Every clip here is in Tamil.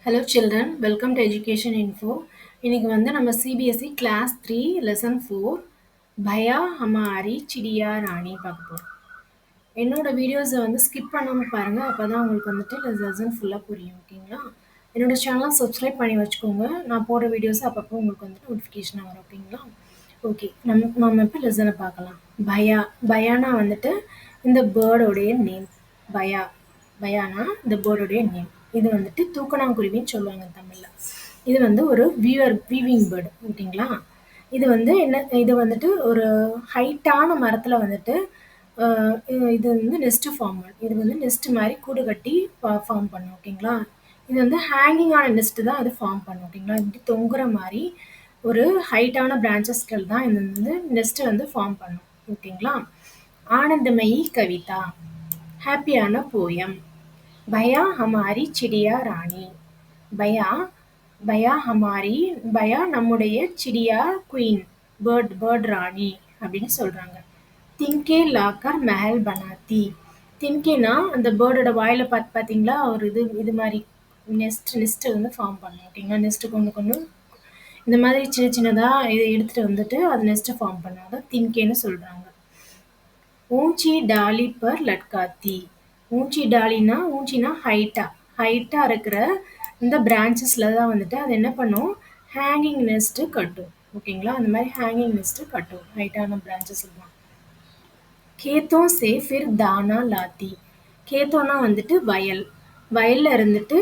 Hello children, welcome to Education Info. இன்னைக்கு வந்து நம்ம CBSE Class 3 Lesson 4 பயா ஹமாரி சிடியா ராணி பார்க்க போறோம். என்னோட வீடியோஸை வந்து ஸ்கிப் பண்ணாமல் பாருங்கள், அப்போ தான் உங்களுக்கு வந்துட்டு லெசன் ஃபுல்லாக புரியும். ஓகேங்களா? என்னோட சேனலை சப்ஸ்கிரைப் பண்ணி வச்சுக்கோங்க. நான் போடுற வீடியோஸ் அப்பப்போ உங்களுக்கு வந்துட்டு நோட்டிஃபிகேஷனாக வரும். ஓகேங்களா? ஓகே, நம்ம இப்போ லெசனை பார்க்கலாம். பயானா வந்துட்டு இந்த பேர்டோடைய நேம். பயானா இந்த பேர்டோடைய நேம். இது வந்துட்டு தூக்கணாங்குருவின்னு சொல்லுவாங்க தமிழ்ல. இது வந்து ஒரு வீவிங் பேர்டு. ஓகேங்களா? இது வந்துட்டு ஒரு ஹைட்டான மரத்துல வந்துட்டு இது வந்து நெஸ்ட் ஃபார்ம் பண்ணும். இது வந்து நெஸ்ட் மாதிரி கூடு கட்டி ஃபார்ம் பண்ணும். ஓகேங்களா? இது வந்து ஹேங்கிங்கான நெஸ்ட் தான் அது ஃபார்ம் பண்ணும். ஓகேங்களா? இப்படி தொங்குற மாதிரி ஒரு ஹைட்டான பிரான்ச்சஸ்கள் தான் இது வந்து நெஸ்ட் வந்து ஃபார்ம் பண்ணும். ஓகேங்களா? ஆனந்தமயி கவிதா, ஹாப்பியான போயம். பயா ஹமாரி சிடியா ராணி. பயா பயா ஹமாரி, பயா நம்முடைய, சிடியா குயின், பேர்ட் ராணி அப்படின்னு சொல்றாங்க. தின்கே லாக்கர் மெஹல் பனாத்தி. தின்கேனா அந்த பேர்டோட வாயில பார்த்தீங்களா, ஒரு இது மாதிரி நெஸ்ட் வந்து ஃபார்ம் பண்ணும். ஓகேங்களா? நெஸ்ட் கொண்டு இந்த மாதிரி சின்ன சின்னதா இதை எடுத்துட்டு வந்துட்டு அது நெஸ்ட் ஃபார்ம் பண்ணாத தின்கேன்னு சொல்றாங்க. ஊஞ்சி டாலி பர் லட்காத்தி. ஊஞ்சி டாலினா, ஊஞ்சினா ஹைட்டா இருக்கிற இந்த பிரான்ச்சஸ்ல தான் வந்துட்டு அது என்ன பண்ணும், ஹேங்கிங் நெஸ்ட் கட்டும். ஓகேங்களா? அந்த மாதிரி ஹேங்கிங் நெஸ்ட் கட்டும் ஹைட்டான பிரான்ச்சஸ்ல தான். கேத்தோ சே ஃபிர் தானா லாத்தி. கேத்தோனா வந்துட்டு வயல்ல இருந்துட்டு,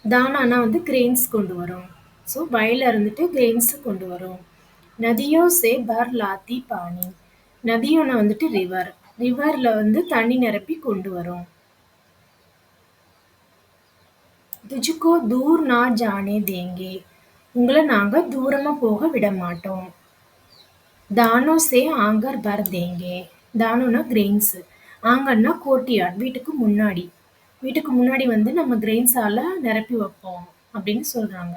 தானானா வந்து கிரெயின்ஸ் கொண்டு வரும். ஸோ வயல்ல இருந்துட்டு கிரெயின்ஸ் கொண்டு வரும். நதியோ சே பர் லாத்தி பானி. நதியோனா வந்துட்டு ரிவர்ல வந்து தண்ணி நிரப்பி கொண்டு வரும். துஜுக்கோ தூர் நா ஜானே தேங்கே. உங்களை நாங்க தூரமா போக விட மாட்டோம். தானோ சே ஆங்கர் பர் தேங்கே. தானோனா கிரெயின்ஸ், ஆங்கர்னா கோர்ட்யார்ட், வீட்டுக்கு முன்னாடி வந்து நம்ம கிரெயின்ஸால நிரப்பி வைப்போம் அப்படின்னு சொல்றாங்க.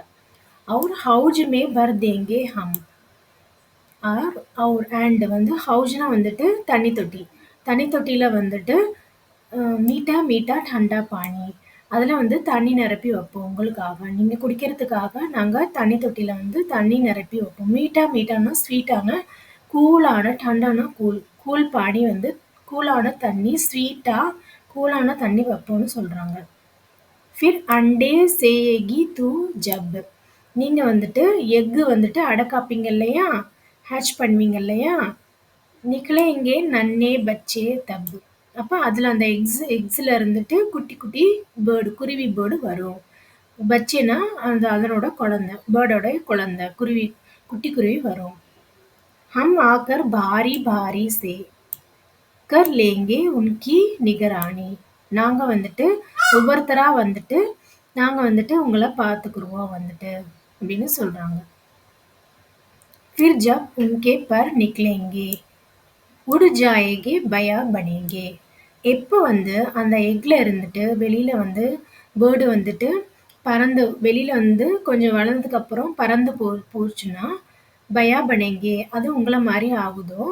அவர் ஹவுஜ் மே பர் தேங்கே ஹம். அண்ட் வந்து ஹவுஜ்னா வந்துட்டு தண்ணி தொட்டியில வந்துட்டு மீட்டா டண்டா பானி, அதில் வந்து தண்ணி நிரப்பி வைப்போம் உங்களுக்காக, நீங்கள் குடிக்கிறதுக்காக நாங்கள் தண்ணி தொட்டியில் வந்து தண்ணி நிரப்பி வைப்போம். மீட்டானா ஸ்வீட்டான, கூலான, டண்டானா கூல் பானி வந்து கூலான தண்ணி, ஸ்வீட்டாக கூலான தண்ணி வைப்போம்னு சொல்கிறாங்க. ஃபிர் அண்டே சேயகி தூ ஜப். நீங்கள் வந்துட்டு எக்கு வந்துட்டு அடக்காப்பீங்க இல்லையா, ஹேட்ச் பண்ணுவீங்க இல்லையா, நிக்கலேங்கே நன்னே பச்சே தப். அப்போ அதில் அந்த எக்ஸில் இருந்துட்டு குட்டி குட்டி குருவி பேர்டு வரும். பச்சேனா அதனோட குழந்தை, பேர்டோட குழந்தை, குட்டி குருவி வரும். ஹம் ஆக்கர் பாரி பாரி சே கர் லேங்கே உன்கி நிகராணி. நாங்கள் வந்துட்டு ஒவ்வொருத்தராக வந்துட்டு நாங்கள் வந்துட்டு உங்களை பார்த்துக்குருவோம் வந்துட்டு அப்படின்னு சொல்கிறாங்க. ஃபிர் ஜப் உன்கே பர் நிக்லேங்கே உடு ஜாயேகே பயா பனேங்கே. எப்போ வந்து அந்த எக்ல இருந்துட்டு வெளியில வந்து பேர்டு வந்துட்டு வெளியில வந்து கொஞ்சம் வளர்ந்ததுக்கு அப்புறம் பறந்து போச்சுன்னா பயா பனேங்கே, அது உங்களை மாதிரி ஆகுதோ,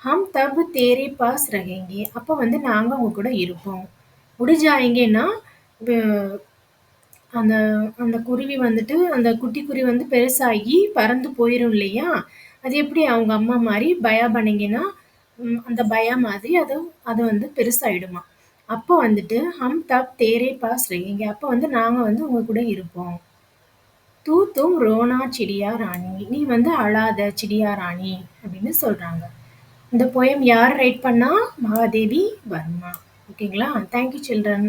ஹம் தப் தேரே பாஸ் ரகேங்கே, அப்போ வந்து நாங்கள் உங்க கூட இருப்போம். உடுஜாயேங்கன்னா அந்த அந்த குருவி வந்துட்டு, அந்த குட்டி குருவி வந்து பெருசாகி பறந்து போயிரும் இல்லையா, அது எப்படி அவங்க அம்மா மாதிரி பயா பனேங்கன்னா அந்த பயா மாதிரி அது வந்து பெருசாயிடுமா. அப்போ வந்துட்டு ஹம் தப் தேரே பாஸ் ரகேங்க, அப்போ வந்து நாங்கள் வந்து உங்க கூட இருப்போம். தூ தும் ரோனா சிடியா ராணி. நீ வந்து அழாத சிடியா ராணி அப்படின்னு சொல்றாங்க. இந்த போயம் யார் ரைட் பண்ணா? மகாதேவி வர்மா. ஓகேங்களா? Thank you children.